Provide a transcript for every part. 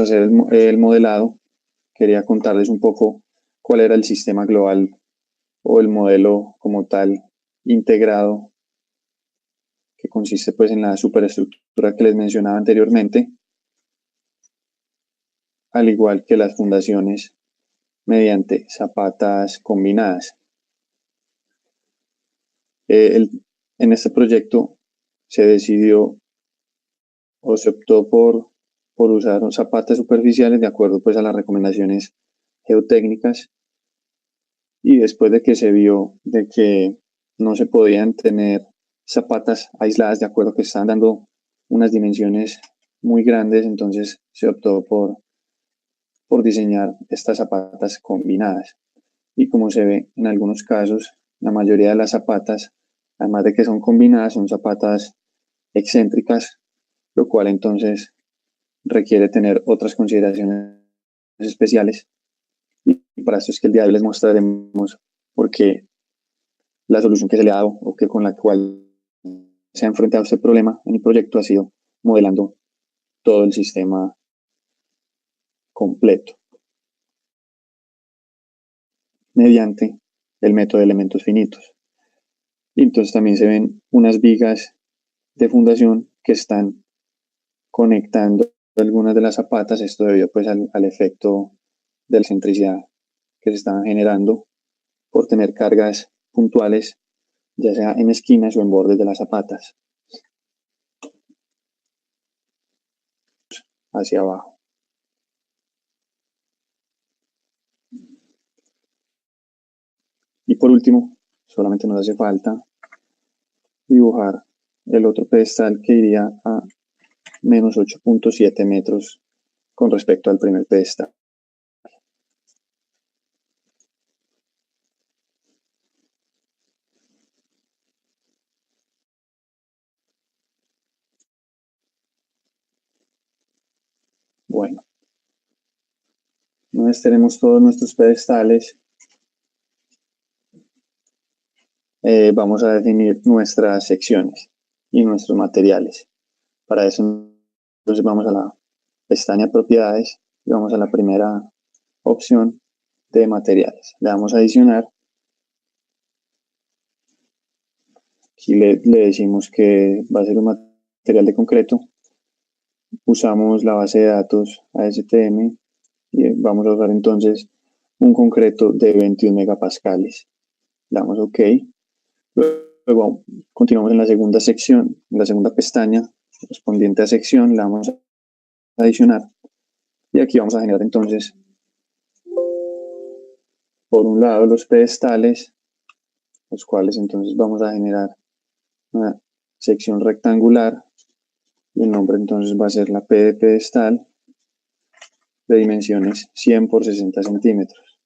hacer el modelado, quería contarles un poco cuál era el sistema global o el modelo como tal integrado, que consiste pues en la superestructura que les mencionaba anteriormente, al igual que las fundaciones mediante zapatas combinadas. En este proyecto se decidió o se optó por usar zapatas superficiales de acuerdo pues a las recomendaciones geotécnicas, y después de que se vio de que no se podían tener zapatas aisladas de acuerdo que estaban dando unas dimensiones muy grandes, entonces se optó por diseñar estas zapatas combinadas. Y como se ve en algunos casos, la mayoría de las zapatas, además de que son combinadas, son zapatas excéntricas, lo cual entonces requiere tener otras consideraciones especiales. Y para esto es que el día de hoy les mostraremos por qué la solución que se le ha dado o que con la cual se ha enfrentado este problema en el proyecto ha sido modelando todo el sistema completo mediante el método de elementos finitos. Y entonces también se ven unas vigas de fundación que están conectando algunas de las zapatas, esto debido pues al efecto de la excentricidad que se están generando por tener cargas puntuales, ya sea en esquinas o en bordes de las zapatas, hacia abajo. Y por último, solamente nos hace falta dibujar el otro pedestal que iría a menos 8.7 metros con respecto al primer pedestal. Bueno, una vez tenemos todos nuestros pedestales, vamos a definir nuestras secciones y nuestros materiales. Para eso, entonces vamos a la pestaña Propiedades y vamos a la primera opción de materiales. Le damos a adicionar. Aquí le decimos que va a ser un material de concreto. Usamos la base de datos ASTM y vamos a usar entonces un concreto de 21 megapascales. Le damos OK. Luego continuamos en la segunda sección, en la segunda pestaña correspondiente a sección, le damos a adicionar. Y aquí vamos a generar entonces, por un lado, los pedestales, los cuales entonces vamos a generar una sección rectangular. Y el nombre entonces va a ser la P de pedestal, de dimensiones 100 por 60 centímetros.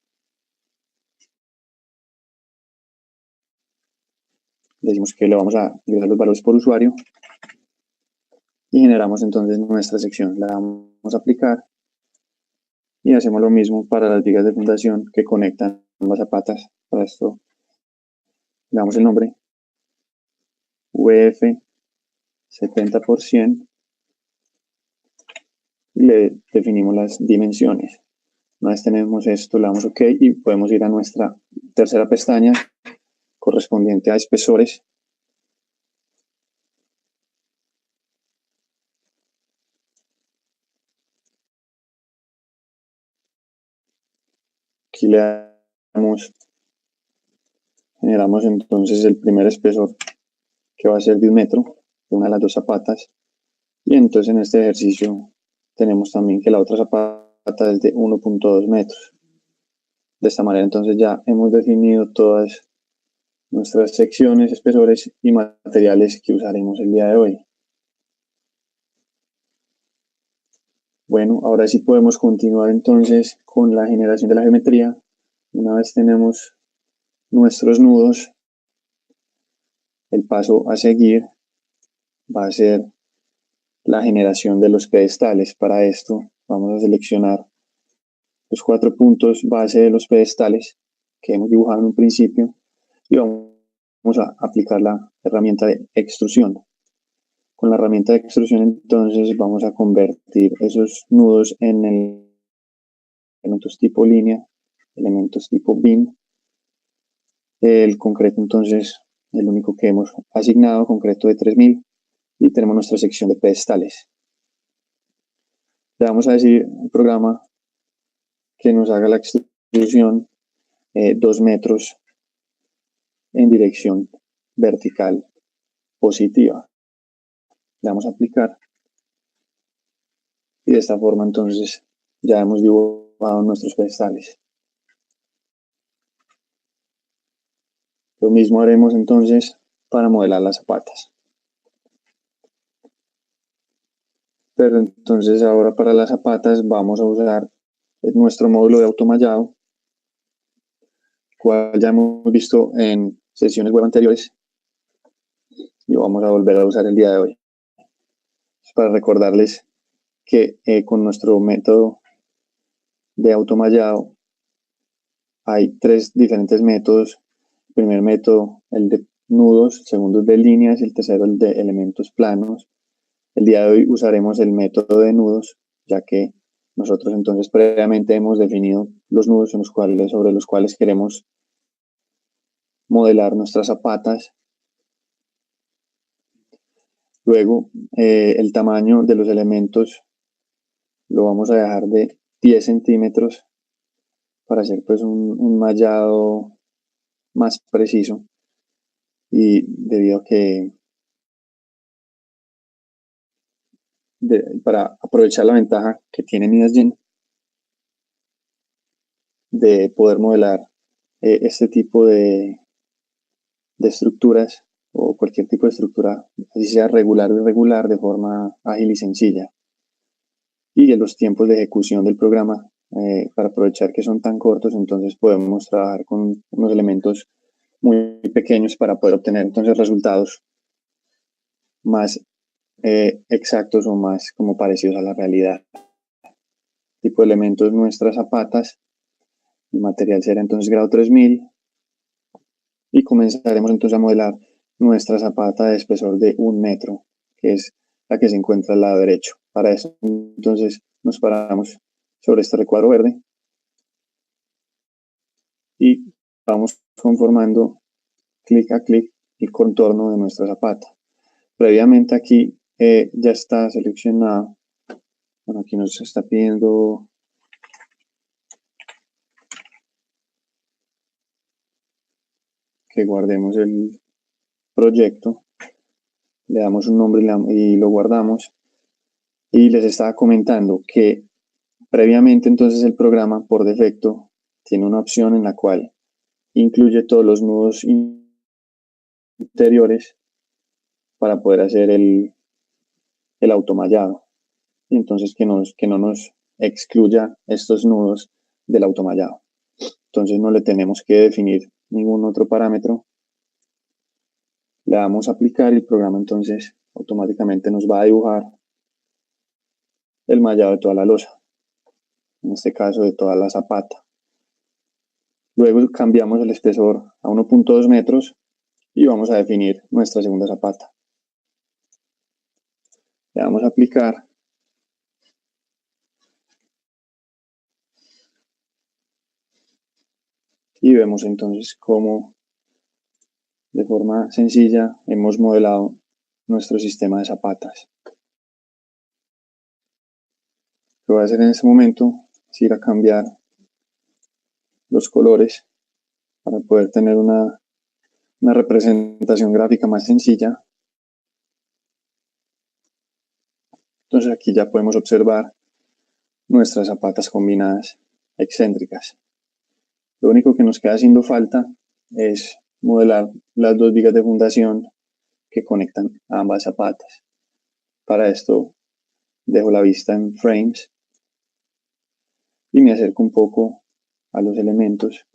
Decimos que le vamos a ingresar los valores por usuario y generamos entonces nuestra sección. La vamos a aplicar y hacemos lo mismo para las vigas de fundación que conectan ambas zapatas. Para esto le damos el nombre VF 70 por 100 y le definimos las dimensiones. Una vez tenemos esto, le damos OK y podemos ir a nuestra tercera pestaña correspondiente a espesores. Aquí le damos, generamos entonces el primer espesor que va a ser de 1 metro de una de las dos zapatas, y entonces en este ejercicio tenemos también que la otra zapata es de 1.2 metros. De esta manera entonces ya hemos definido todas nuestras secciones, espesores y materiales que usaremos el día de hoy. Bueno, ahora sí podemos continuar entonces con la generación de la geometría. Una vez tenemos nuestros nudos, el paso a seguir va a ser la generación de los pedestales. Para esto vamos a seleccionar los 4 puntos base de los pedestales que hemos dibujado en un principio y vamos a aplicar la herramienta de extrusión. Con la herramienta de extrusión entonces vamos a convertir esos nudos en elementos tipo línea, elementos tipo beam. El concreto entonces, el único que hemos asignado, concreto de 3000, y tenemos nuestra sección de pedestales. Le vamos a decir al programa que nos haga la extrusión 2 metros en dirección vertical positiva. Le damos a aplicar y de esta forma entonces ya hemos dibujado nuestros pedestales. Lo mismo haremos entonces para modelar las zapatas. Pero entonces ahora para las zapatas vamos a usar nuestro módulo de automallado, cual ya hemos visto en sesiones web anteriores y vamos a volver a usar el día de hoy. Para recordarles que con nuestro método de automallado hay 3 diferentes métodos. El primer método, el de nudos, el segundo el de líneas y el tercero el de elementos planos. El día de hoy usaremos el método de nudos, ya que nosotros entonces previamente hemos definido los nudos sobre los cuales queremos modelar nuestras zapatas. Luego, el tamaño de los elementos lo vamos a dejar de 10 centímetros para hacer pues un mallado más preciso, y debido a que para aprovechar la ventaja que tiene Midasgene de poder modelar este tipo de estructuras o cualquier tipo de estructura, así sea regular o irregular, de forma ágil y sencilla. Y en los tiempos de ejecución del programa, para aprovechar que son tan cortos, entonces podemos trabajar con unos elementos muy pequeños para poder obtener entonces resultados más exactos o más como parecidos a la realidad. Tipo de elementos, nuestras zapatas, el material será entonces grado 3000 y comenzaremos entonces a modelar nuestra zapata de espesor de 1 metro, que es la que se encuentra al lado derecho. Para eso entonces nos paramos sobre este recuadro verde y vamos conformando clic a clic el contorno de nuestra zapata. Previamente aquí ya está seleccionado. Bueno, aquí nos está pidiendo que guardemos el proyecto. Le damos un nombre y lo guardamos. Y les estaba comentando que previamente entonces el programa por defecto tiene una opción en la cual incluye todos los nudos interiores para poder hacer el automallado. Y entonces que no nos excluya estos nudos del automallado. Entonces no le tenemos que definir ningún otro parámetro. Le damos a aplicar y el programa entonces automáticamente nos va a dibujar el mallado de toda la losa, en este caso de toda la zapata. Luego cambiamos el espesor a 1.2 metros y vamos a definir nuestra segunda zapata. Le damos a aplicar y vemos entonces cómo de forma sencilla hemos modelado nuestro sistema de zapatas. Lo que voy a hacer en este momento es ir a cambiar los colores para poder tener una representación gráfica más sencilla. Entonces aquí ya podemos observar nuestras zapatas combinadas excéntricas. Lo único que nos queda haciendo falta es modelar las 2 vigas de fundación que conectan a ambas zapatas. Para esto dejo la vista en frames y me acerco un poco a los elementos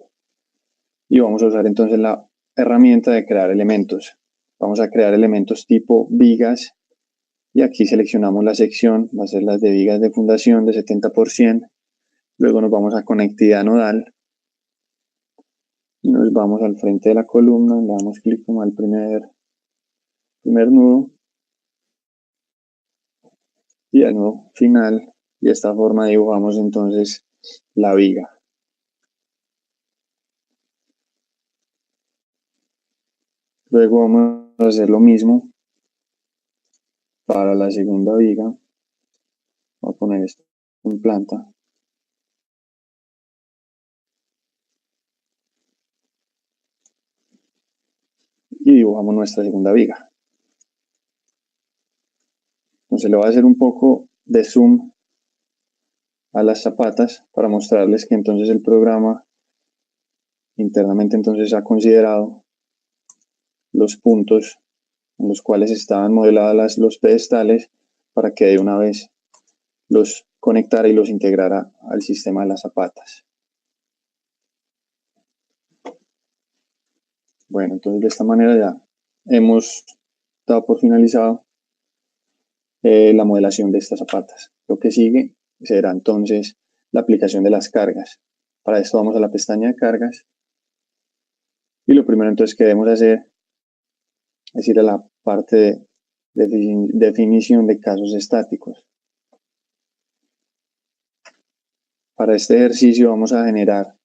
y vamos a usar entonces la herramienta de crear elementos. Vamos a crear elementos tipo vigas y aquí seleccionamos la sección, va a ser las de vigas de fundación de 70%. Luego nos vamos a conectividad nodal y nos vamos al frente de la columna, le damos clic como al primer nudo y al nudo final, y de esta forma dibujamos entonces la viga. Luego vamos a hacer lo mismo para la segunda viga. Voy a poner esto en planta. Y dibujamos nuestra segunda viga. Entonces le voy a hacer un poco de zoom a las zapatas para mostrarles que entonces el programa internamente entonces ha considerado los puntos en los cuales estaban modeladas los pedestales para que de una vez los conectara y los integrara al sistema de las zapatas. Bueno, entonces de esta manera ya hemos dado por finalizado la modelación de estas zapatas. Lo que sigue será entonces la aplicación de las cargas. Para esto vamos a la pestaña de cargas y lo primero entonces que debemos hacer es ir a la parte de definición de casos estáticos. Para este ejercicio vamos a generar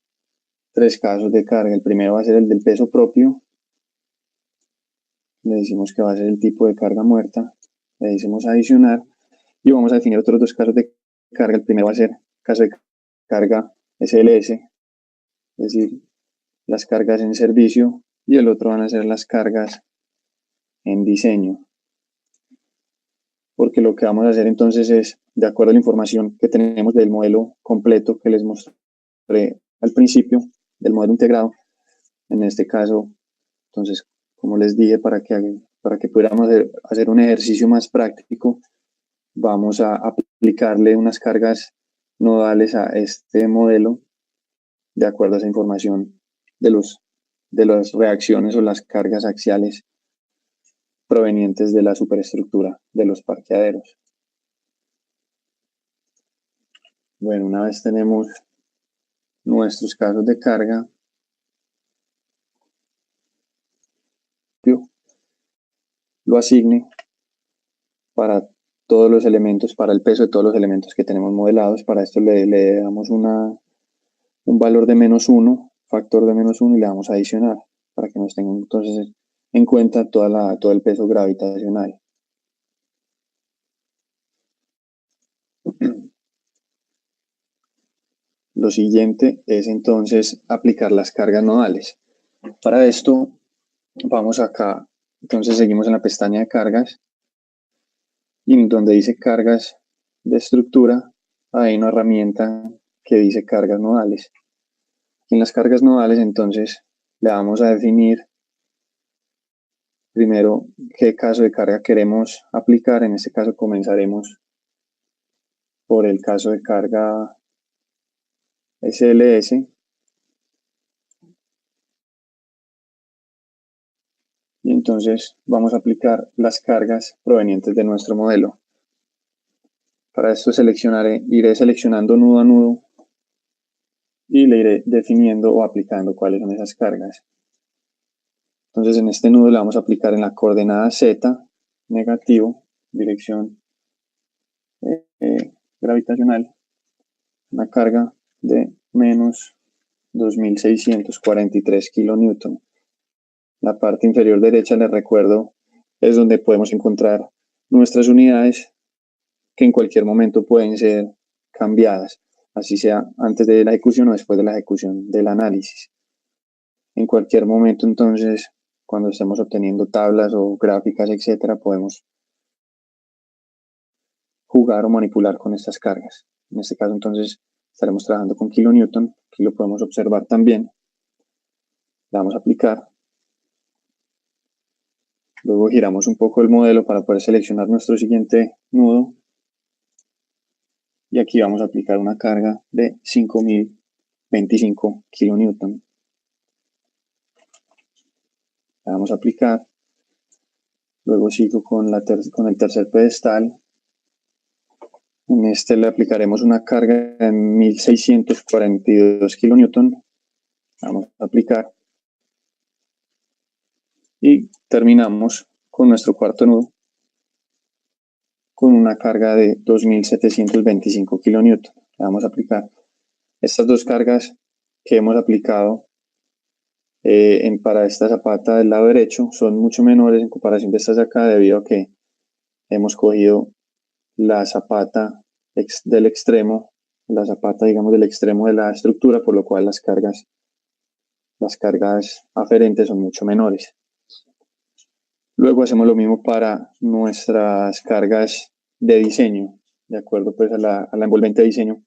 3 casos de carga. El primero va a ser el del peso propio. Le decimos que va a ser el tipo de carga muerta. Le decimos adicionar y vamos a definir otros 2 casos de carga. El primero va a ser caso de carga SLS, es decir, las cargas en servicio, y el otro van a ser las cargas en diseño. Porque lo que vamos a hacer entonces es, de acuerdo a la información que tenemos del modelo completo que les mostré al principio, del modelo integrado, en este caso, entonces, como les dije, para que pudiéramos hacer un ejercicio más práctico, vamos a aplicarle unas cargas nodales a este modelo de acuerdo a esa información de las reacciones o las cargas axiales provenientes de la superestructura de los parqueaderos. Bueno, una vez tenemos nuestros casos de carga, lo asigne para todos los elementos, para el peso de todos los elementos que tenemos modelados. Para esto le damos un valor de -1, factor de -1, y le damos a adicionar para que nos tengan entonces en cuenta todo el peso gravitacional. Lo siguiente es entonces aplicar las cargas nodales. Para esto vamos acá, entonces seguimos en la pestaña de cargas y donde dice cargas de estructura hay una herramienta que dice cargas nodales. En las cargas nodales entonces le vamos a definir primero qué caso de carga queremos aplicar. En este caso comenzaremos por el caso de carga SLS. Y entonces vamos a aplicar las cargas provenientes de nuestro modelo. Para esto iré seleccionando nudo a nudo y le iré definiendo o aplicando cuáles son esas cargas. Entonces en este nudo le vamos a aplicar en la coordenada Z, negativo, dirección gravitacional, una carga de menos 2643 kilonewton. La parte inferior derecha, les recuerdo, es donde podemos encontrar nuestras unidades que en cualquier momento pueden ser cambiadas, así sea antes de la ejecución o después de la ejecución del análisis. En cualquier momento, entonces, cuando estemos obteniendo tablas o gráficas, etcétera, podemos jugar o manipular con estas cargas. En este caso, entonces, estaremos trabajando con kilonewton. Aquí lo podemos observar también. Le vamos a aplicar. Luego giramos un poco el modelo para poder seleccionar nuestro siguiente nudo. Y aquí vamos a aplicar una carga de 5025 kilonewton. La vamos a aplicar. Luego sigo con el tercer pedestal. En este le aplicaremos una carga de 1642 kilonewton. Vamos a aplicar. Y terminamos con nuestro cuarto nudo. con una carga de 2.725 kilonewton. Vamos a aplicar estas dos cargas que hemos aplicado para esta zapata del lado derecho son mucho menores en comparación de estas de acá, debido a que hemos cogido la zapata del extremo, la zapata, digamos, del extremo de la estructura, por lo cual las cargas aferentes son mucho menores. Luego hacemos lo mismo para nuestras cargas de diseño, de acuerdo pues a la envolvente de diseño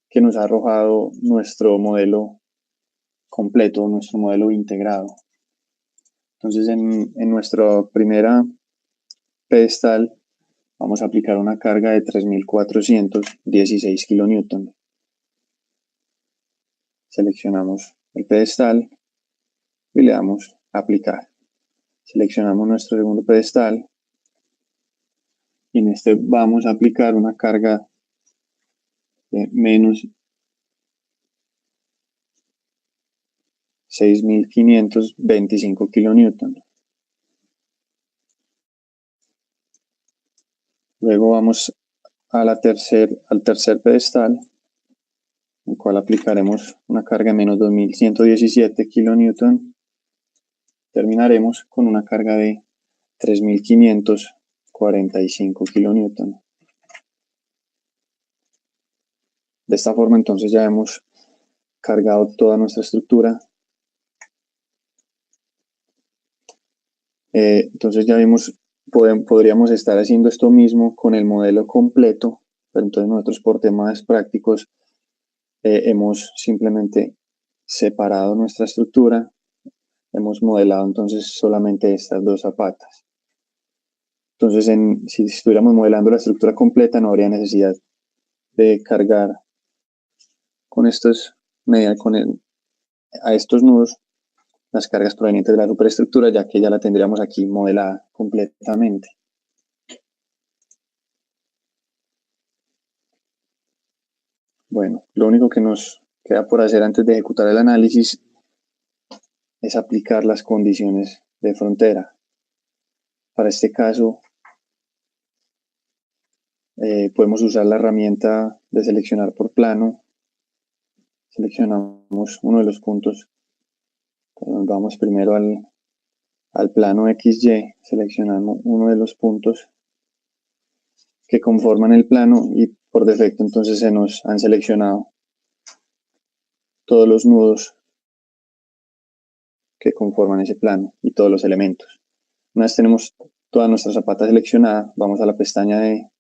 que nos ha arrojado nuestro modelo completo, nuestro modelo integrado. Entonces en nuestra primera pedestal vamos a aplicar una carga de 3.416 kilonewton. Seleccionamos el pedestal y le damos a aplicar. Seleccionamos nuestro segundo pedestal y en este vamos a aplicar una carga de menos 6.525 kilonewton. Luego vamos al tercer pedestal, el cual aplicaremos una carga de menos 2.117 kilonewton. Terminaremos con una carga de 3.545 kilonewton. De esta forma entonces ya hemos cargado toda nuestra estructura. Entonces ya vimos, podríamos estar haciendo esto mismo con el modelo completo, pero entonces nosotros por temas prácticos hemos simplemente separado nuestra estructura, hemos modelado entonces solamente estas dos zapatas. Entonces si estuviéramos modelando la estructura completa no habría necesidad de cargar con estos, a estos nudos las cargas provenientes de la superestructura, ya que ya la tendríamos aquí modelada completamente. Bueno, lo único que nos queda por hacer antes de ejecutar el análisis es aplicar las condiciones de frontera. Para este caso, podemos usar la herramienta de seleccionar por plano. Seleccionamos uno de los puntos. Vamos primero al plano XY, seleccionamos uno de los puntos que conforman el plano y por defecto entonces se nos han seleccionado todos los nudos que conforman ese plano y todos los elementos. Una vez tenemos toda nuestra zapata seleccionada, vamos a la pestaña de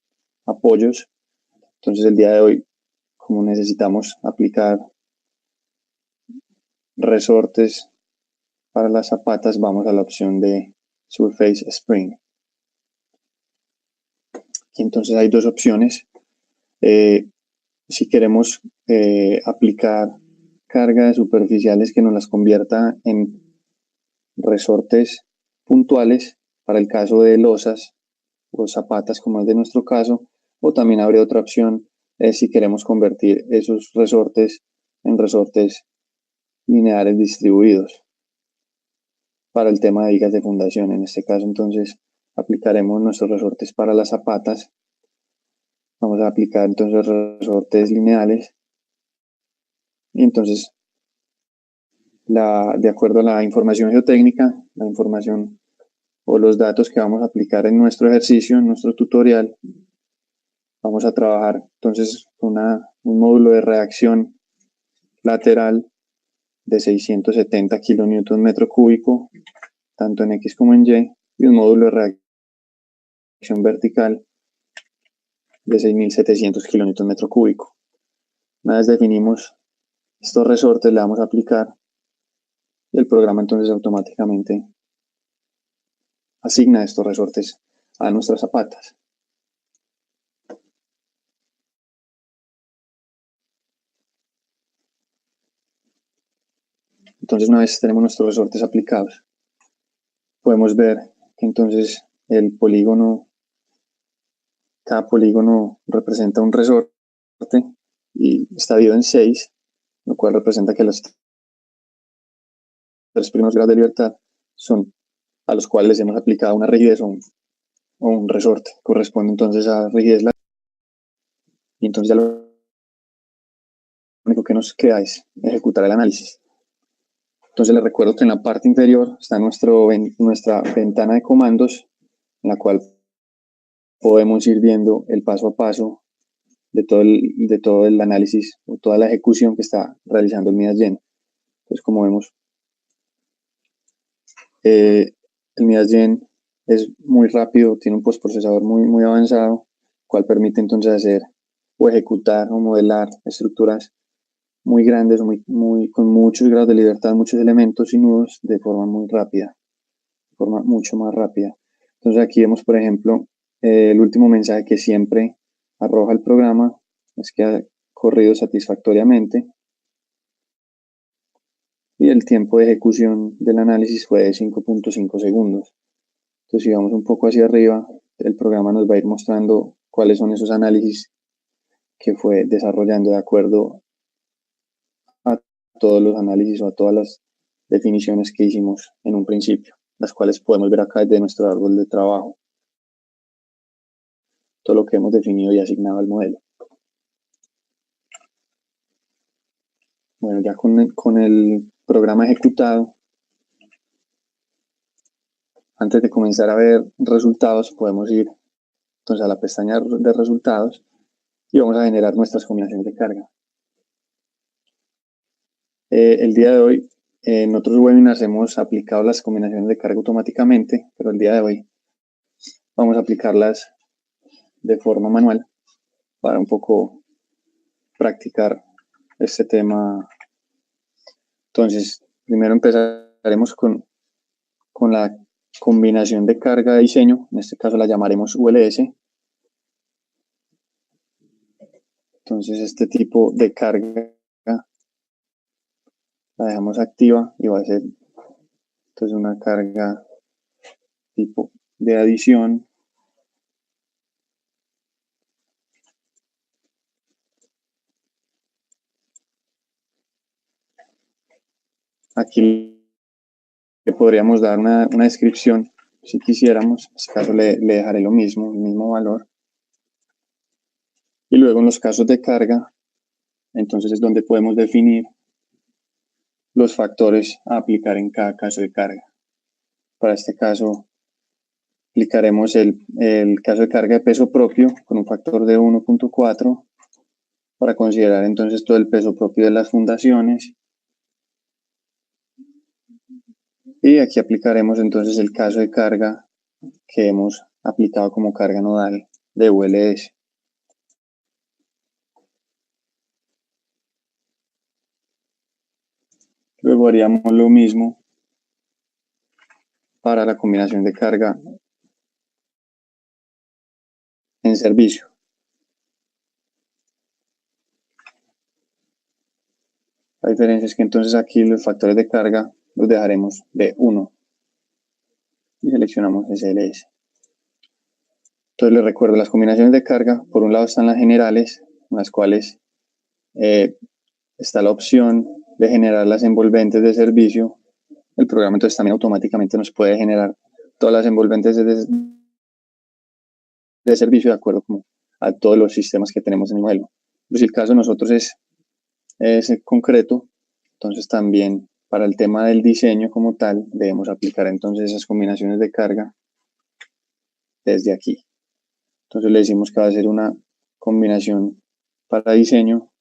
apoyos. Entonces el día de hoy, como necesitamos aplicar resortes para las zapatas, vamos a la opción de Surface Spring. Y entonces hay dos opciones. Si queremos aplicar cargas superficiales que nos las convierta en resortes puntuales, para el caso de losas o zapatas, como es de nuestro caso, o también habría otra opción si queremos convertir esos resortes en resortes lineares distribuidos para el tema de vigas de fundación. En este caso entonces aplicaremos nuestros resortes para las zapatas. Vamos a aplicar entonces resortes lineales y entonces de acuerdo a la información geotécnica, la información o los datos que vamos a aplicar en nuestro ejercicio, en nuestro tutorial, vamos a trabajar entonces un módulo de reacción lateral de 670 kilonewton metro cúbico, tanto en X como en Y, y un módulo de reacción vertical de 6.700 kilonewton metro cúbico. Una vez definimos estos resortes, le vamos a aplicar y el programa entonces automáticamente asigna estos resortes a nuestras zapatas. Entonces, una vez tenemos nuestros resortes aplicados, podemos ver que entonces cada polígono representa un resorte y está dividido en 6, lo cual representa que los 3 primeros grados de libertad son a los cuales les hemos aplicado una rigidez o o un resorte. Corresponde entonces a rigidez lateral. Y entonces ya lo único que nos queda es ejecutar el análisis. Entonces les recuerdo que en la parte inferior está nuestra ventana de comandos, en la cual podemos ir viendo el paso a paso de todo el análisis o toda la ejecución que está realizando el Midasgen. Entonces, como vemos, el Midasgen es muy rápido, tiene un postprocesador muy avanzado, cual permite entonces hacer o ejecutar o modelar estructuras muy grandes, con muchos grados de libertad, muchos elementos y nudos de forma muy rápida, de forma mucho más rápida. Entonces aquí vemos, por ejemplo, el último mensaje que siempre arroja el programa es que ha corrido satisfactoriamente y el tiempo de ejecución del análisis fue de 5.5 segundos. Entonces si vamos un poco hacia arriba, el programa nos va a ir mostrando cuáles son esos análisis que fue desarrollando de acuerdo a todos los análisis o a todas las definiciones que hicimos en un principio, las cuales podemos ver acá desde nuestro árbol de trabajo, todo lo que hemos definido y asignado al modelo. Bueno, ya con el programa ejecutado, antes de comenzar a ver resultados, podemos ir entonces a la pestaña de resultados y vamos a generar nuestras combinaciones de carga. El día de hoy, en otros webinars hemos aplicado las combinaciones de carga automáticamente, pero el día de hoy vamos a aplicarlas de forma manual para un poco practicar este tema. Entonces, primero empezaremos con la combinación de carga de diseño, en este caso la llamaremos ULS. Entonces, este tipo de carga la dejamos activa y va a ser entonces una carga tipo de adición. Aquí le podríamos dar una descripción si quisiéramos. En este caso le dejaré lo mismo, el mismo valor. Y luego en los casos de carga, entonces es donde podemos definir los factores a aplicar en cada caso de carga. Para este caso, aplicaremos el caso de carga de peso propio con un factor de 1.4 para considerar entonces todo el peso propio de las fundaciones. Y aquí aplicaremos entonces el caso de carga que hemos aplicado como carga nodal de ULS. Luego haríamos lo mismo para la combinación de carga en servicio. La diferencia es que entonces aquí los factores de carga los dejaremos de 1 y seleccionamos SLS. Entonces les recuerdo las combinaciones de carga. Por un lado están las generales, en las cuales está la opción de generar las envolventes de servicio. El programa entonces también automáticamente nos puede generar todas las envolventes de servicio de acuerdo a todos los sistemas que tenemos en el modelo. Pero si el caso de nosotros es concreto, entonces también para el tema del diseño como tal debemos aplicar entonces esas combinaciones de carga desde aquí. Entonces le decimos que va a ser una combinación para diseño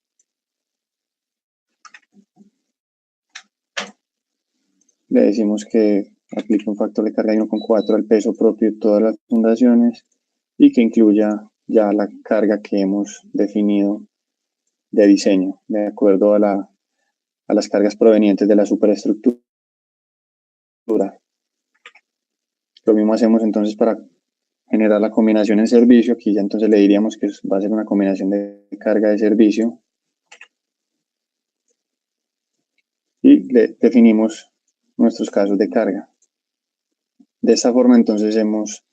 le decimos que aplique un factor de carga de 1.4 al peso propio de todas las fundaciones y que incluya ya la carga que hemos definido de diseño, de acuerdo a las cargas provenientes de la superestructura. Lo mismo hacemos entonces para generar la combinación en servicio. Aquí ya entonces le diríamos que va a ser una combinación de carga de servicio. Y le definimos nuestros casos de carga. De esta forma entonces hemos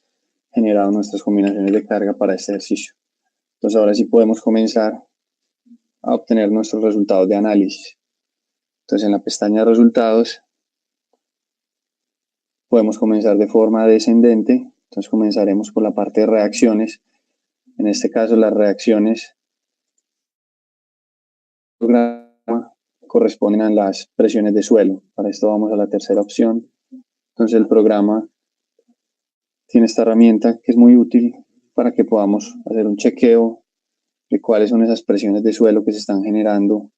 generado nuestras combinaciones de carga para este ejercicio. Entonces ahora sí podemos comenzar a obtener nuestros resultados de análisis. Entonces en la pestaña de resultados podemos comenzar de forma descendente. Entonces comenzaremos por la parte de reacciones. En este caso, las reacciones del programa corresponden a las presiones de suelo. Para esto vamos a la tercera opción. Entonces el programa tiene esta herramienta que es muy útil para que podamos hacer un chequeo de cuáles son esas presiones de suelo que se están generando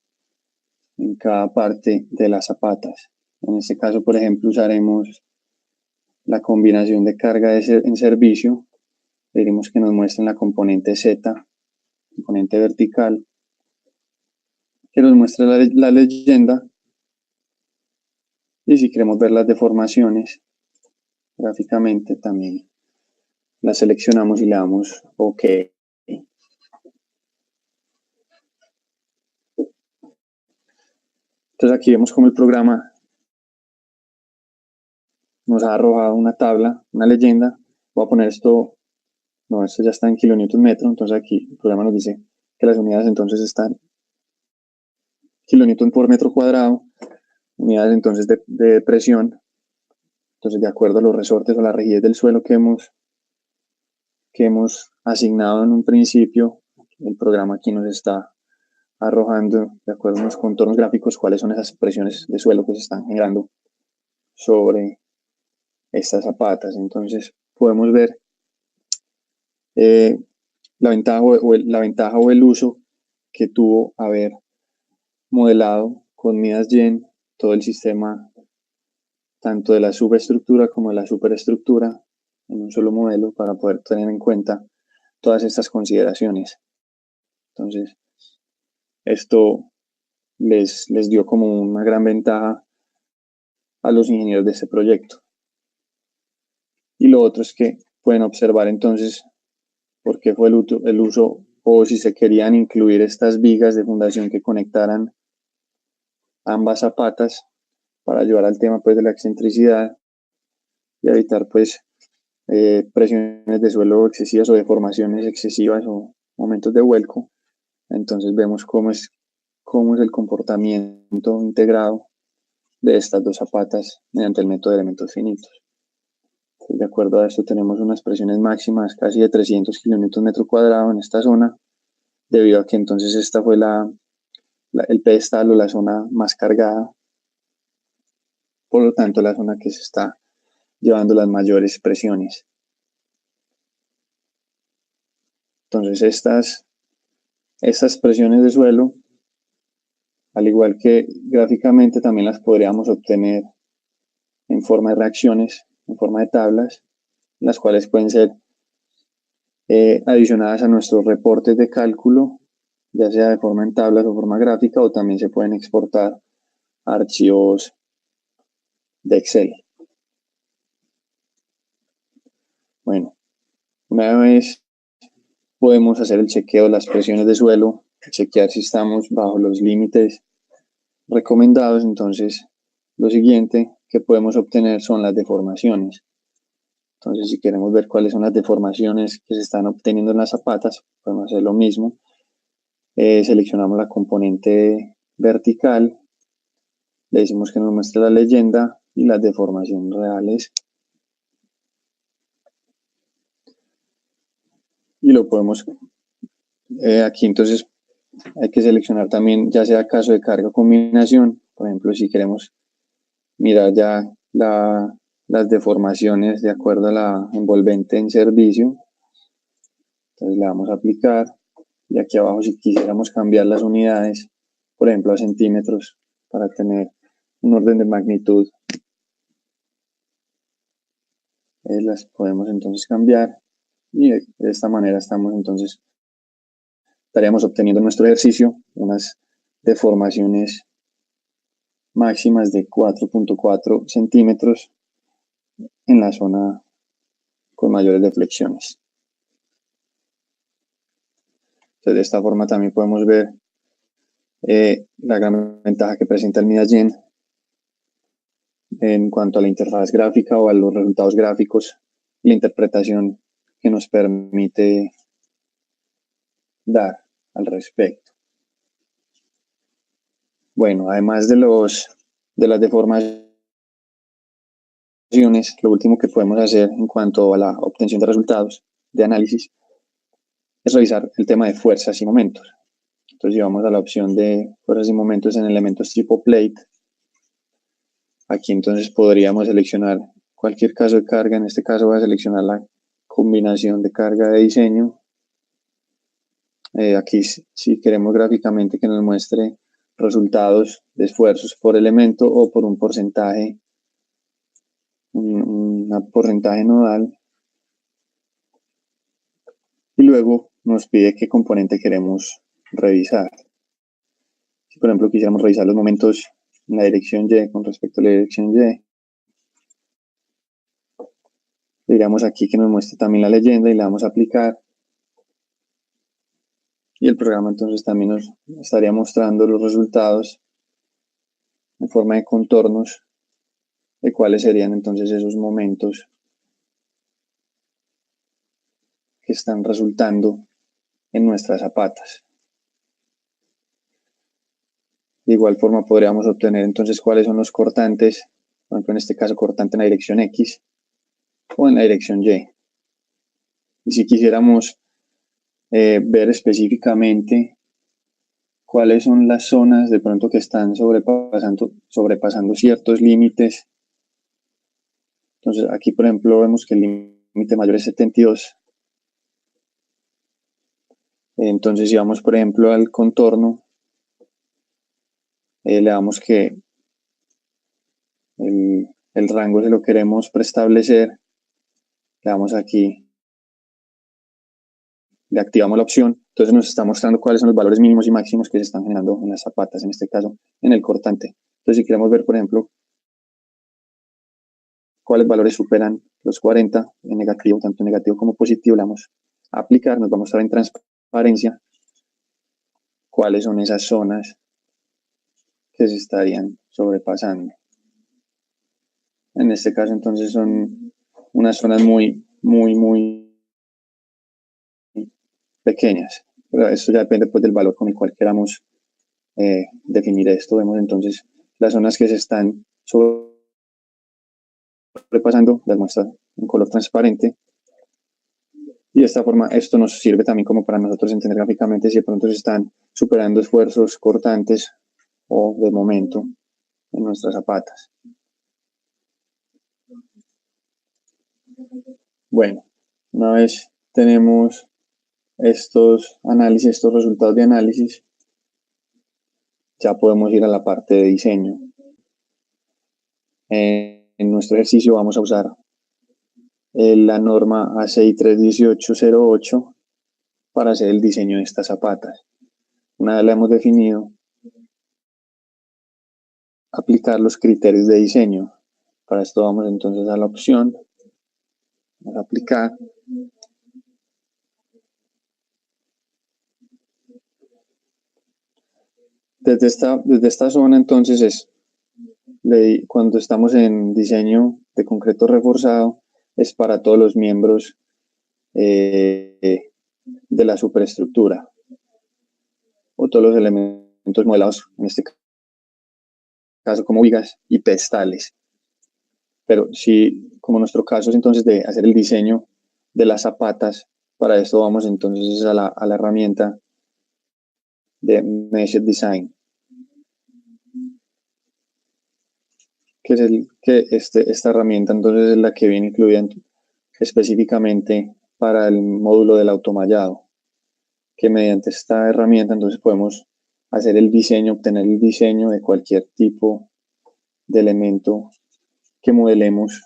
en cada parte de las zapatas. En este caso, por ejemplo, usaremos la combinación de carga en servicio. Veremos que nos muestren la componente Z, componente vertical, que nos muestra la leyenda. Y si queremos ver las deformaciones gráficamente, también las seleccionamos y le damos OK. Entonces aquí vemos como el programa nos ha arrojado una tabla, una leyenda. Voy a poner esto, no, esto ya está en kilonewton metro, entonces aquí el programa nos dice que las unidades entonces están kilonewton por metro cuadrado, unidades entonces de presión, entonces de acuerdo a los resortes o la rigidez del suelo que hemos asignado en un principio, el programa aquí nos está arrojando, de acuerdo a unos contornos gráficos, cuáles son esas presiones de suelo que se están generando sobre estas zapatas. Entonces podemos ver la ventaja o el uso que tuvo haber modelado con Midas Gen todo el sistema, tanto de la subestructura como de la superestructura, en un solo modelo para poder tener en cuenta todas estas consideraciones. Entonces, esto les dio como una gran ventaja a los ingenieros de este proyecto. Y lo otro es que pueden observar entonces por qué fue el uso o si se querían incluir estas vigas de fundación que conectaran ambas zapatas para ayudar al tema pues de la excentricidad y evitar pues presiones de suelo excesivas o deformaciones excesivas o momentos de vuelco. Entonces vemos cómo es el comportamiento integrado de estas dos zapatas mediante el método de elementos finitos. De acuerdo a esto tenemos unas presiones máximas casi de 300 kilonewton metro cuadrado en esta zona, debido a que entonces esta fue el pedestal o la zona más cargada, por lo tanto la zona que se está llevando las mayores presiones. Entonces estas presiones de suelo, al igual que gráficamente, también las podríamos obtener en forma de reacciones, en forma de tablas, las cuales pueden ser adicionadas a nuestros reportes de cálculo, ya sea de forma en tablas o forma gráfica, o también se pueden exportar a archivos de Excel. Bueno, una vez podemos hacer el chequeo de las presiones de suelo, chequear si estamos bajo los límites recomendados, entonces lo siguiente que podemos obtener son las deformaciones. Entonces, si queremos ver cuáles son las deformaciones que se están obteniendo en las zapatas, podemos hacer lo mismo. Seleccionamos la componente vertical, le decimos que nos muestre la leyenda y las deformaciones reales. Y lo podemos, aquí entonces hay que seleccionar también, ya sea caso de carga o combinación. Por ejemplo, si queremos mirar ya las deformaciones de acuerdo a la envolvente en servicio, entonces le vamos a aplicar. Y aquí abajo, si quisiéramos cambiar las unidades, por ejemplo a centímetros, para tener un orden de magnitud, las podemos entonces cambiar. Y de esta manera estaríamos obteniendo en nuestro ejercicio unas deformaciones máximas de 4.4 centímetros en la zona con mayores deflexiones. Entonces, de esta forma también podemos ver la gran ventaja que presenta el Midas Gen en cuanto a la interfaz gráfica o a los resultados gráficos, la interpretación que nos permite dar al respecto. Bueno, además de las deformaciones lo último que podemos hacer en cuanto a la obtención de resultados de análisis es revisar el tema de fuerzas y momentos. Entonces llevamos a la opción de fuerzas y momentos en elementos tipo plate. Aquí entonces podríamos seleccionar cualquier caso de carga. En este caso voy a seleccionar la combinación de carga de diseño. Aquí si queremos gráficamente que nos muestre resultados de esfuerzos por elemento o por un porcentaje, un porcentaje nodal. Y luego nos pide qué componente queremos revisar. Si por ejemplo quisiéramos revisar los momentos en la dirección Y con respecto a la dirección Y, diríamos aquí que nos muestre también la leyenda y le damos a aplicar. Y el programa entonces también nos estaría mostrando los resultados en forma de contornos de cuáles serían entonces esos momentos que están resultando en nuestras zapatas. De igual forma podríamos obtener entonces cuáles son los cortantes, por ejemplo en este caso cortante en la dirección X o en la dirección Y. Y si quisiéramos ver específicamente cuáles son las zonas de pronto que están sobrepasando ciertos límites. Entonces aquí por ejemplo vemos que el límite mayor es 72. Entonces si vamos por ejemplo al contorno, le damos que el rango se lo queremos preestablecer, le damos aquí, le activamos la opción, entonces nos está mostrando cuáles son los valores mínimos y máximos que se están generando en las zapatas, en este caso en el cortante. Entonces si queremos ver por ejemplo cuáles valores superan los 40 en negativo, tanto en negativo como positivo, le damos a aplicar, nos va a mostrar en transparencia cuáles son esas zonas que se estarían sobrepasando. En este caso entonces son unas zonas muy pequeñas, pero esto ya depende pues del valor con el cual queramos definir esto. Vemos entonces las zonas que se están sobrepasando, las muestra en color transparente. Y de esta forma esto nos sirve también como para nosotros entender gráficamente si de pronto se están superando esfuerzos cortantes o de momento en nuestras zapatas. Bueno, una vez tenemos estos análisis, estos resultados de análisis, ya podemos ir a la parte de diseño. En nuestro ejercicio vamos a usar la norma ACI 31808 para hacer el diseño de estas zapatas. Una vez la hemos definido, aplicar los criterios de diseño. Para esto vamos entonces a la opción, vamos a aplicar. Desde esta zona entonces cuando estamos en diseño de concreto reforzado, es para todos los miembros de la superestructura o todos los elementos modelados, en este caso como vigas y pedestales. Pero si, como nuestro caso es entonces de hacer el diseño de las zapatas, para esto vamos entonces a la herramienta de Meshed Design, esta herramienta entonces es la que viene incluida específicamente para el módulo del automallado, que mediante esta herramienta entonces podemos hacer el diseño, obtener el diseño de cualquier tipo de elemento que modelemos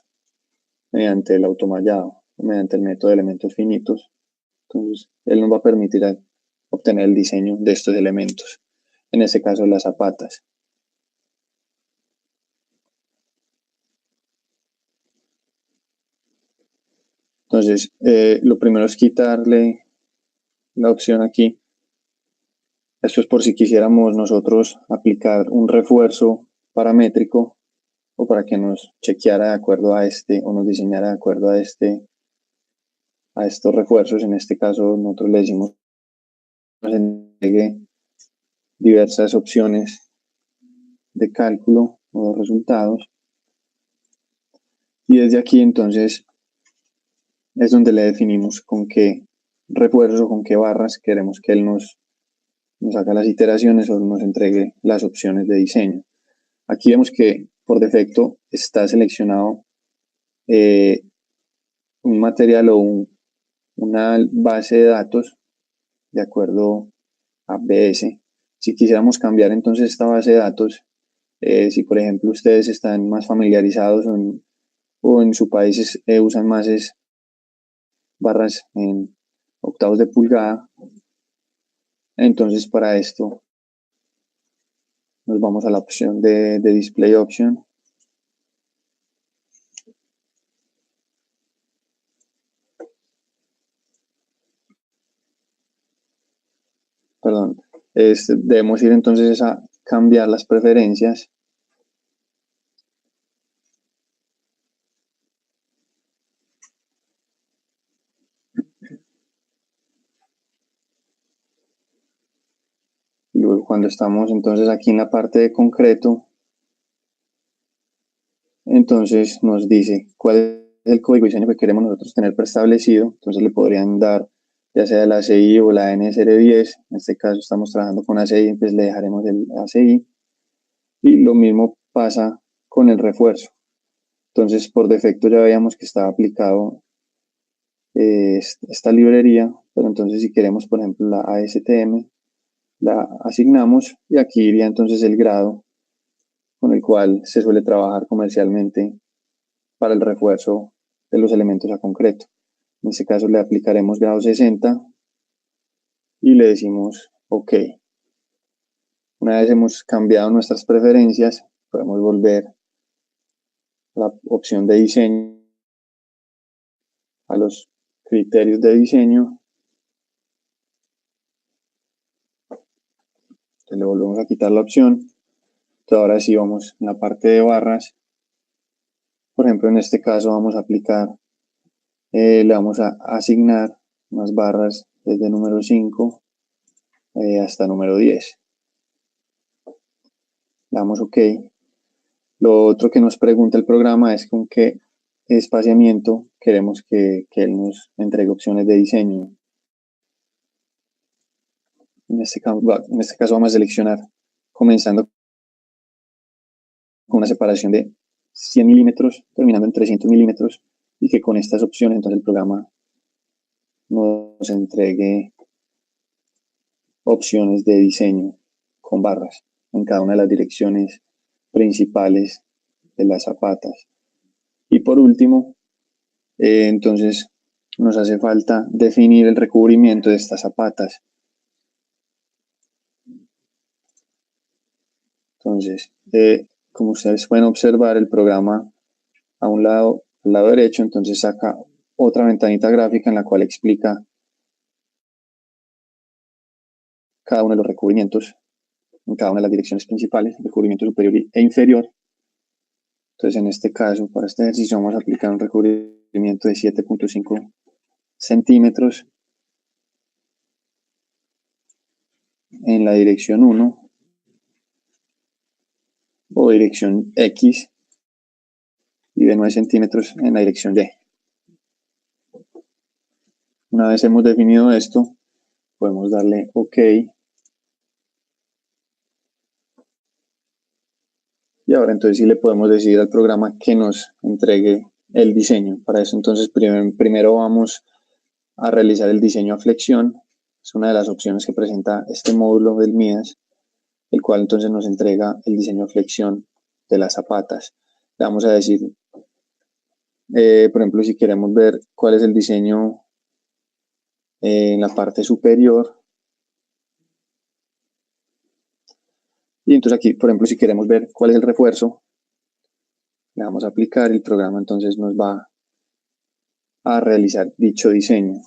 mediante el automallado, mediante el método de elementos finitos. Entonces, él nos va a permitir obtener el diseño de estos elementos, en este caso las zapatas. Entonces, lo primero es quitarle la opción aquí. Esto es por si quisiéramos nosotros aplicar un refuerzo paramétrico o para que nos chequeara de acuerdo a o nos diseñara de acuerdo a estos refuerzos. En este caso, nosotros le decimos que nos entregue diversas opciones de cálculo o de resultados. Y desde aquí entonces es donde le definimos con qué refuerzo, con qué barras queremos que él nos haga las iteraciones o nos entregue las opciones de diseño. Aquí vemos que por defecto está seleccionado un material o una base de datos de acuerdo a BS. Si quisiéramos cambiar entonces esta base de datos, si por ejemplo ustedes están más familiarizados o en su país usan más barras en octavos de pulgada, entonces para esto nos vamos a la opción de Display Option. Perdón, debemos ir entonces a cambiar las preferencias. Y luego cuando estamos entonces aquí en la parte de concreto, entonces nos dice cuál es el código de diseño que queremos nosotros tener preestablecido. Entonces le podrían dar ya sea el ACI o la NSR10. En este caso estamos trabajando con ACI, pues le dejaremos el ACI. Y lo mismo pasa con el refuerzo. Entonces por defecto ya veíamos que estaba aplicado esta librería, pero entonces si queremos por ejemplo la ASTM, la asignamos y aquí iría entonces el grado con el cual se suele trabajar comercialmente para el refuerzo de los elementos a concreto. En este caso le aplicaremos grado 60 y le decimos OK. Una vez hemos cambiado nuestras preferencias, podemos volver a la opción de diseño, a los criterios de diseño. Entonces le volvemos a quitar la opción. Entonces ahora sí vamos en la parte de barras. Por ejemplo, en este caso vamos a aplicar, le vamos a asignar unas barras desde número 5 hasta número 10. Le damos OK. Lo otro que nos pregunta el programa es con qué espaciamiento queremos que él nos entregue opciones de diseño. En este caso vamos a seleccionar comenzando con una separación de 100 milímetros, terminando en 300 milímetros, y que con estas opciones entonces el programa nos entregue opciones de diseño con barras en cada una de las direcciones principales de las zapatas. Y por último, entonces nos hace falta definir el recubrimiento de estas zapatas. Entonces, como ustedes pueden observar, el programa al lado derecho, entonces saca otra ventanita gráfica en la cual explica cada uno de los recubrimientos en cada una de las direcciones principales, recubrimiento superior e inferior. Entonces, en este caso, para este ejercicio vamos a aplicar un recubrimiento de 7.5 centímetros en la dirección 1 o dirección X y de 9 centímetros en la dirección Y. Una vez hemos definido esto, podemos darle OK. Y ahora entonces sí le podemos decir al programa que nos entregue el diseño. Para eso entonces primero vamos a realizar el diseño a flexión. Es una de las opciones que presenta este módulo del MIDAS, el cual entonces nos entrega el diseño a flexión de las zapatas. Le vamos a decir, por ejemplo, si queremos ver cuál es el diseño en la parte superior. Y entonces aquí, por ejemplo, si queremos ver cuál es el refuerzo, le vamos a aplicar y el programa entonces nos va a realizar dicho diseño.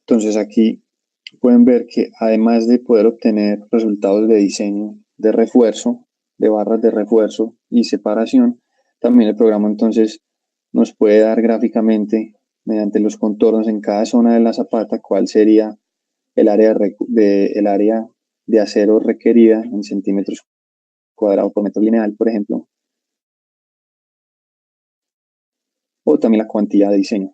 Entonces aquí pueden ver que además de poder obtener resultados de diseño de refuerzo, de barras de refuerzo y separación, también el programa entonces nos puede dar gráficamente mediante los contornos en cada zona de la zapata cuál sería el área de acero requerida en centímetros cuadrados por metro lineal, por ejemplo, o también la cuantía de diseño.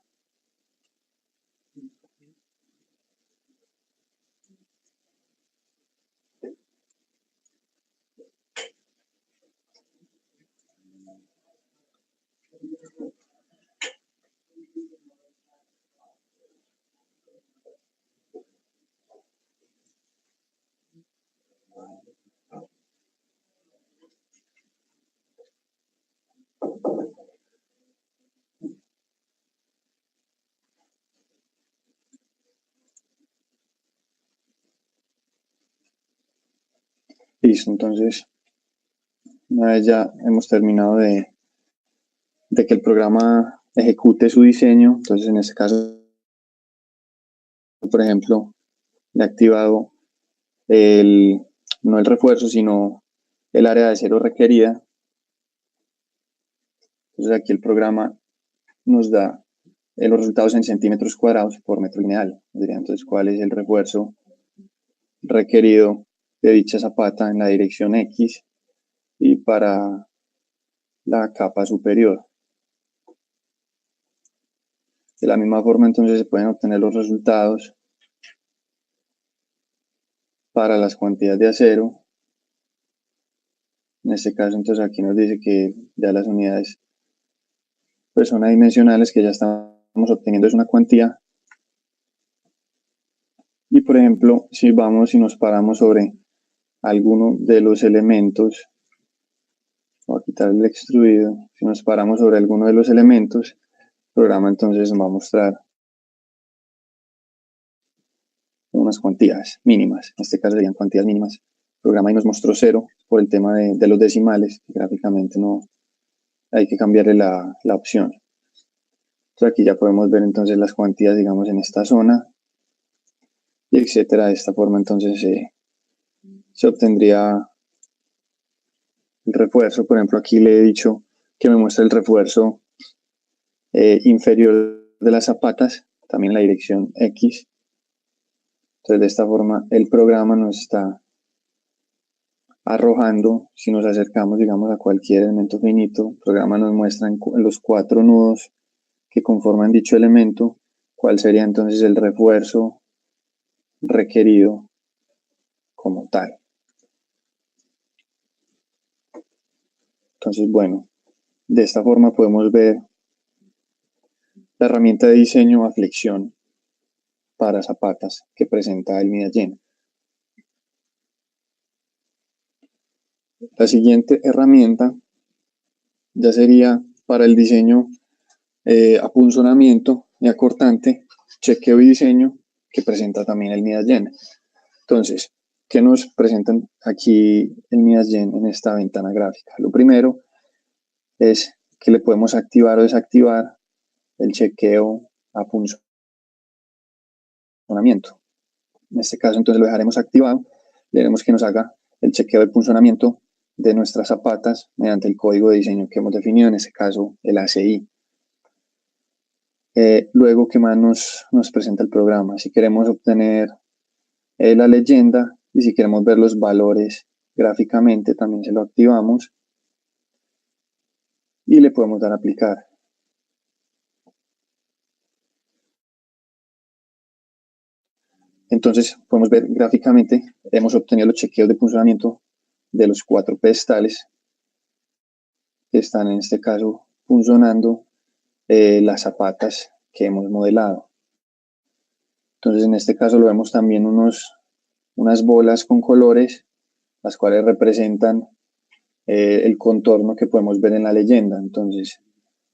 Listo, entonces, una vez ya hemos terminado de que el programa ejecute su diseño, entonces en este caso, por ejemplo, le he activado no el refuerzo, sino el área de cero requerida. Entonces aquí el programa nos da los resultados en centímetros cuadrados por metro lineal. Entonces, ¿cuál es el refuerzo requerido de dicha zapata en la dirección X y para la capa superior? De la misma forma, entonces, se pueden obtener los resultados para las cuantías de acero. En este caso, entonces, aquí nos dice que ya las unidades pues son adimensionales, que ya estamos obteniendo es una cuantía. Y, por ejemplo, si vamos y nos paramos sobre alguno de los elementos, voy a quitar el extruido, si nos paramos sobre alguno de los elementos, el programa entonces nos va a mostrar unas cuantías mínimas, en este caso serían cuantías mínimas. El programa ahí nos mostró 0 por el tema de los decimales, gráficamente no hay que cambiarle la opción. Entonces aquí ya podemos ver entonces las cuantías, digamos, en esta zona, y etcétera. De esta forma entonces se obtendría el refuerzo. Por ejemplo, aquí le he dicho que me muestre el refuerzo inferior de las zapatas, también la dirección X. Entonces, de esta forma, el programa nos está arrojando, si nos acercamos, digamos, a cualquier elemento finito, el programa nos muestra en los 4 nudos que conforman dicho elemento, cuál sería entonces el refuerzo requerido como tal. Entonces, bueno, de esta forma podemos ver la herramienta de diseño a flexión para zapatas que presenta el Midagen. La siguiente herramienta ya sería para el diseño apunzonamiento y acortante, chequeo y diseño, que presenta también el Midagen. Entonces, ¿qué nos presentan aquí el Midagen en esta ventana gráfica? Lo primero es que le podemos activar o desactivar el chequeo apunzonamiento. En este caso, entonces lo dejaremos activado. Le haremos que nos haga el chequeo de punzonamiento de nuestras zapatas mediante el código de diseño que hemos definido, en este caso el ACI. Luego, ¿qué más nos presenta el programa? Si queremos obtener la leyenda y si queremos ver los valores gráficamente, también se lo activamos y le podemos dar a aplicar. Entonces, podemos ver gráficamente, hemos obtenido los chequeos de punzonamiento de los 4 pedestales que están en este caso punzonando las zapatas que hemos modelado. Entonces, en este caso lo vemos también unas bolas con colores, las cuales representan el contorno que podemos ver en la leyenda. Entonces,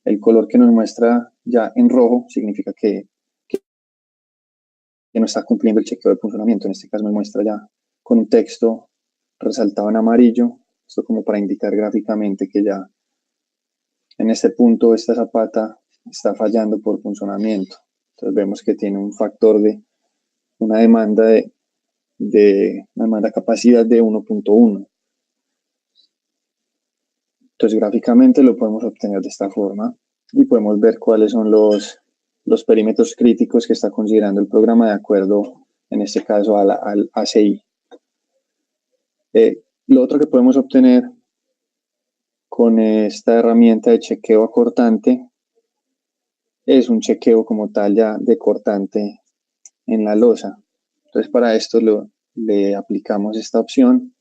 el color que nos muestra ya en rojo significa que no está cumpliendo el chequeo de funcionamiento. En este caso me muestra ya con un texto resaltado en amarillo, esto como para indicar gráficamente que ya en este punto esta zapata está fallando por funcionamiento. Entonces vemos que tiene un factor de una demanda una demanda capacidad de 1.1. Entonces gráficamente lo podemos obtener de esta forma y podemos ver cuáles son los perímetros críticos que está considerando el programa de acuerdo, en este caso, al ACI. Lo otro que podemos obtener con esta herramienta de chequeo acortante es un chequeo como tal ya de cortante en la losa. Entonces para esto le aplicamos esta opción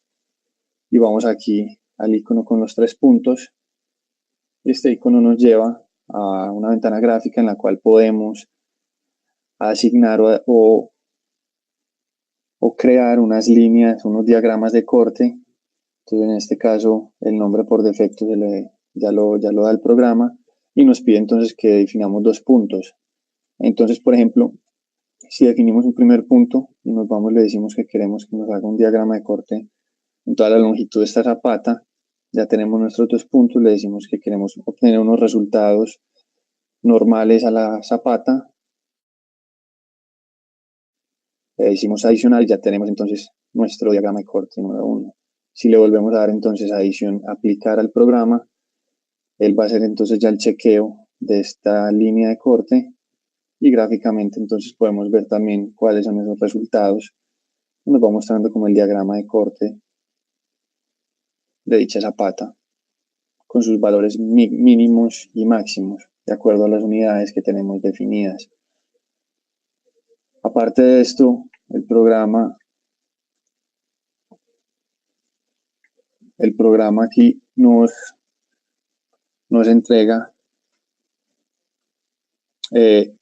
y vamos aquí al icono con los 3 puntos. Este icono nos lleva a una ventana gráfica en la cual podemos asignar o crear unas líneas, unos diagramas de corte. Entonces en este caso el nombre por defecto ya lo da el programa y nos pide entonces que definamos 2 puntos. Entonces, por ejemplo, si definimos un primer punto y nos vamos, le decimos que queremos que nos haga un diagrama de corte en toda la longitud de esta zapata, ya tenemos nuestros 2 puntos, le decimos que queremos obtener unos resultados normales a la zapata, le decimos adicional y ya tenemos entonces nuestro diagrama de corte número 1. Si le volvemos a dar entonces adición, aplicar al programa, él va a hacer entonces ya el chequeo de esta línea de corte y gráficamente entonces podemos ver también cuáles son esos resultados. Nos va mostrando como el diagrama de corte de dicha zapata con sus valores mínimos y máximos de acuerdo a las unidades que tenemos definidas. Aparte de esto, el programa aquí nos entrega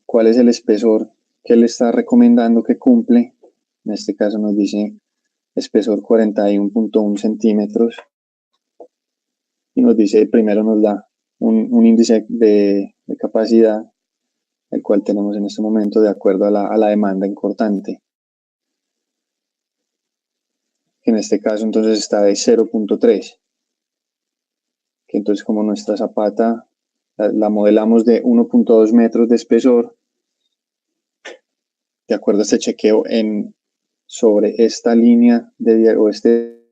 cuál es el espesor que él está recomendando que cumple. En este caso nos dice espesor 41.1 centímetros y nos dice, primero nos da un índice de capacidad, el cual tenemos en este momento de acuerdo a la demanda en cortante. Que en este caso entonces está de 0.3. Que entonces como nuestra zapata la modelamos de 1.2 metros de espesor, de acuerdo a este chequeo sobre esta línea o este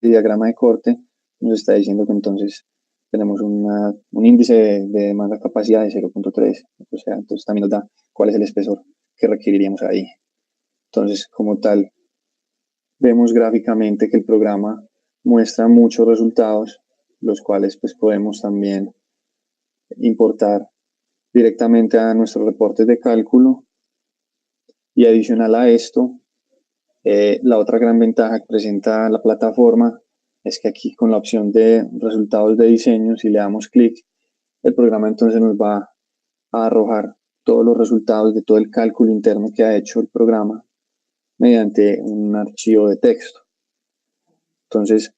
diagrama de corte, nos está diciendo que entonces tenemos un índice de demanda capacidad de 0.3, o sea, entonces también nos da cuál es el espesor que requeriríamos ahí. Entonces, como tal, vemos gráficamente que el programa muestra muchos resultados, los cuales pues podemos también importar directamente a nuestros reportes de cálculo. Y adicional a esto, la otra gran ventaja que presenta la plataforma es que aquí con la opción de resultados de diseño, si le damos clic, el programa entonces nos va a arrojar todos los resultados de todo el cálculo interno que ha hecho el programa mediante un archivo de texto. Entonces,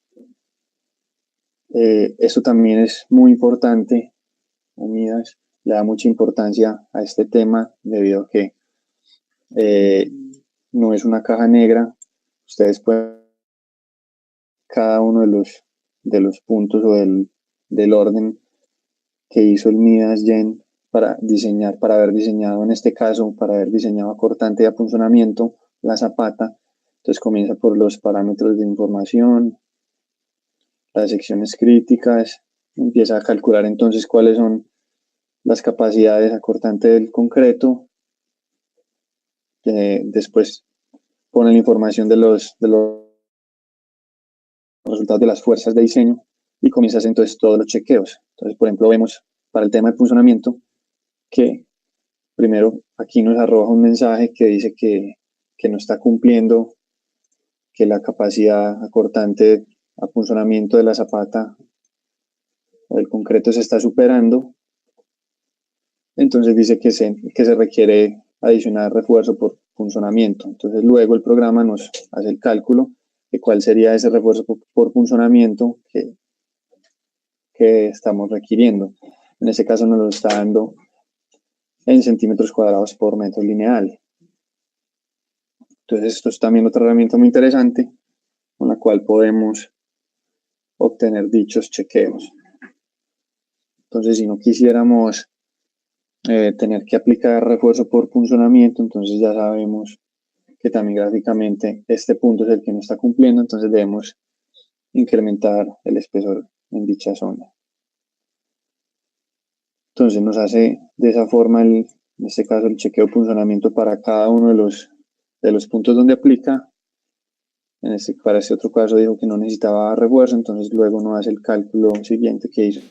esto también es muy importante, Unidas, le da mucha importancia a este tema debido a que no es una caja negra. Ustedes pueden cada uno de los puntos o del orden que hizo el Midas Gen para diseñar, para haber diseñado en este caso, para haber diseñado a cortante y apunzonamiento la zapata. Entonces comienza por los parámetros de información, las secciones críticas, empieza a calcular entonces cuáles son las capacidades a cortante del concreto, después pone la información de los resultados de las fuerzas de diseño y comienza a hacer entonces todos los chequeos. Entonces, por ejemplo, vemos para el tema de funcionamiento que primero aquí nos arroja un mensaje que dice que no está cumpliendo, que la capacidad acortante a funcionamiento de la zapata o del concreto se está superando. Entonces dice que se requiere adicionar refuerzo por funcionamiento. Entonces luego el programa nos hace el cálculo de cuál sería ese refuerzo por funcionamiento que estamos requiriendo. En este caso nos lo está dando en centímetros cuadrados por metro lineal. Entonces esto es también otra herramienta muy interesante con la cual podemos obtener dichos chequeos. Entonces si no quisiéramos tener que aplicar refuerzo por funcionamiento, entonces ya sabemos que también gráficamente este punto es el que no está cumpliendo, entonces debemos incrementar el espesor en dicha zona. Entonces nos hace de esa forma, en este caso, el chequeo de funcionamiento para cada uno de los puntos donde aplica. Para este otro caso dijo que no necesitaba refuerzo, entonces luego no hace el cálculo siguiente que hizo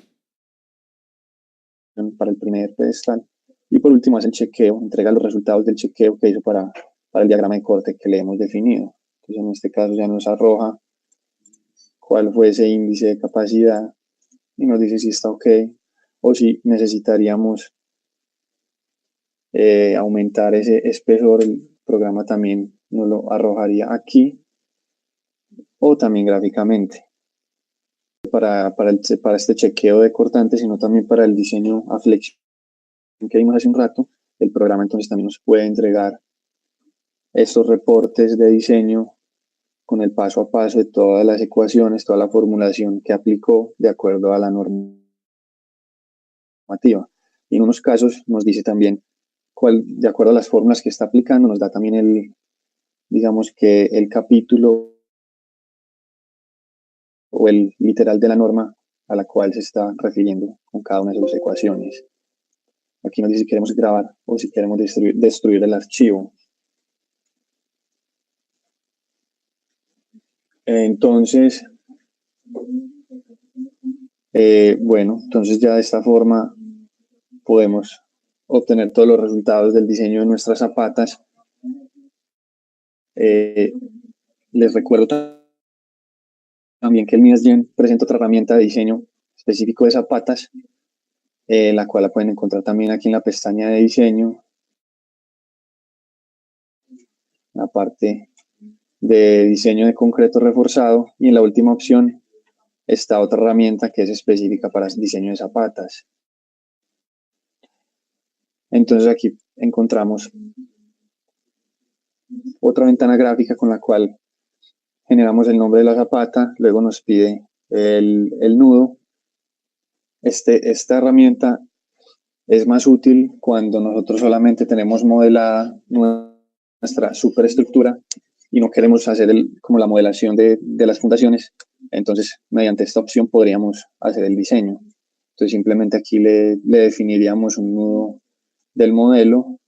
para el primer pedestal. Y por último hace el chequeo, entrega los resultados del chequeo que hizo para el diagrama de corte que le hemos definido. Entonces en este caso ya nos arroja cuál fue ese índice de capacidad y nos dice si está ok o si necesitaríamos aumentar ese espesor. El programa también nos lo arrojaría aquí o también gráficamente para este chequeo de cortantes, sino también para el diseño a flexión que vimos hace un rato. El programa entonces también nos puede entregar estos reportes de diseño con el paso a paso de todas las ecuaciones, toda la formulación que aplicó de acuerdo a la normativa. Y en unos casos nos dice también cuál, de acuerdo a las fórmulas que está aplicando, nos da también digamos que el capítulo o el literal de la norma a la cual se está refiriendo con cada una de sus ecuaciones. Aquí nos dice si queremos grabar o si queremos destruir el archivo. Entonces, bueno, entonces ya de esta forma podemos obtener todos los resultados del diseño de nuestras zapatas. Les recuerdo también que el Midasgen presenta otra herramienta de diseño específico de zapatas, la cual la pueden encontrar también aquí en la pestaña de diseño, la parte de diseño de concreto reforzado, y en la última opción está otra herramienta que es específica para diseño de zapatas. Entonces aquí encontramos otra ventana gráfica con la cual generamos el nombre de la zapata, luego nos pide el nudo. Esta herramienta es más útil cuando nosotros solamente tenemos modelada nuestra superestructura y no queremos hacer como la modelación de las fundaciones. Entonces, mediante esta opción podríamos hacer el diseño. Entonces, simplemente aquí le definiríamos un nudo del modelo,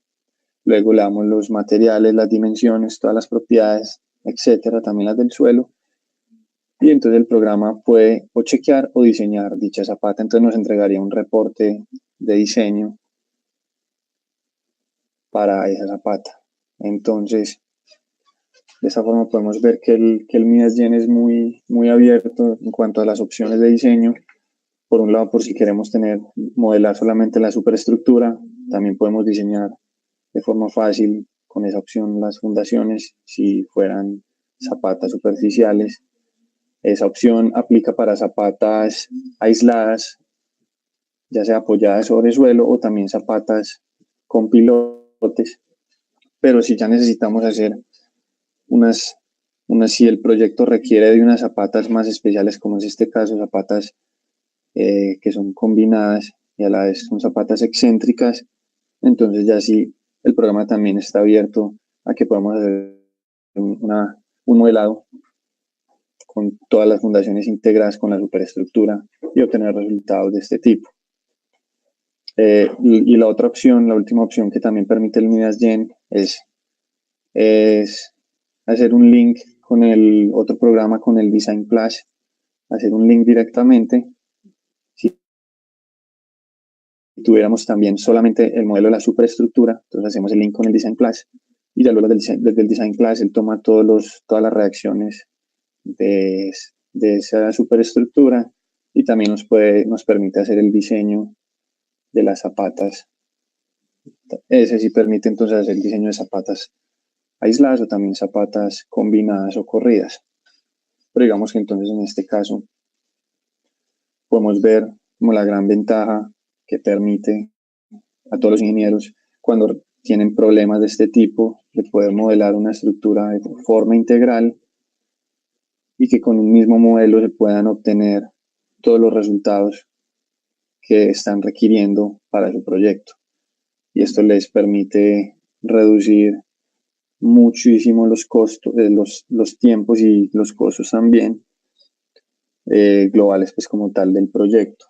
luego le damos los materiales, las dimensiones, todas las propiedades, etcétera, también las del suelo. Y entonces el programa puede o chequear o diseñar dicha zapata. Entonces nos entregaría un reporte de diseño para esa zapata. Entonces, de esta forma podemos ver que el Midasgen es muy abierto en cuanto a las opciones de diseño. Por un lado, por si queremos modelar solamente la superestructura, también podemos diseñar de forma fácil con esa opción las fundaciones, si fueran zapatas superficiales. Esa opción aplica para zapatas aisladas, ya sea apoyadas sobre suelo o también zapatas con pilotes. Pero si ya necesitamos hacer si el proyecto requiere de unas zapatas más especiales, como es este caso, zapatas que son combinadas y a la vez son zapatas excéntricas, entonces ya sí el programa también está abierto a que podamos hacer un modelado con todas las fundaciones integradas con la superestructura y obtener resultados de este tipo. Y la otra opción, la última opción que también permite el Midasgen es hacer un link con el otro programa, con el Design Plus, hacer un link directamente. Si tuviéramos también solamente el modelo de la superestructura, entonces hacemos el link con el Design Plus y ya luego desde el Design Plus él toma todas las reacciones de esa superestructura y también nos permite hacer el diseño de las zapatas. Ese sí permite entonces hacer el diseño de zapatas aisladas o también zapatas combinadas o corridas. Pero digamos que entonces en este caso podemos ver como la gran ventaja que permite a todos los ingenieros cuando tienen problemas de este tipo de poder modelar una estructura de forma integral y que con un mismo modelo se puedan obtener todos los resultados que están requiriendo para su proyecto. Y esto les permite reducir muchísimo los costos, los tiempos y los costos también globales, pues como tal del proyecto.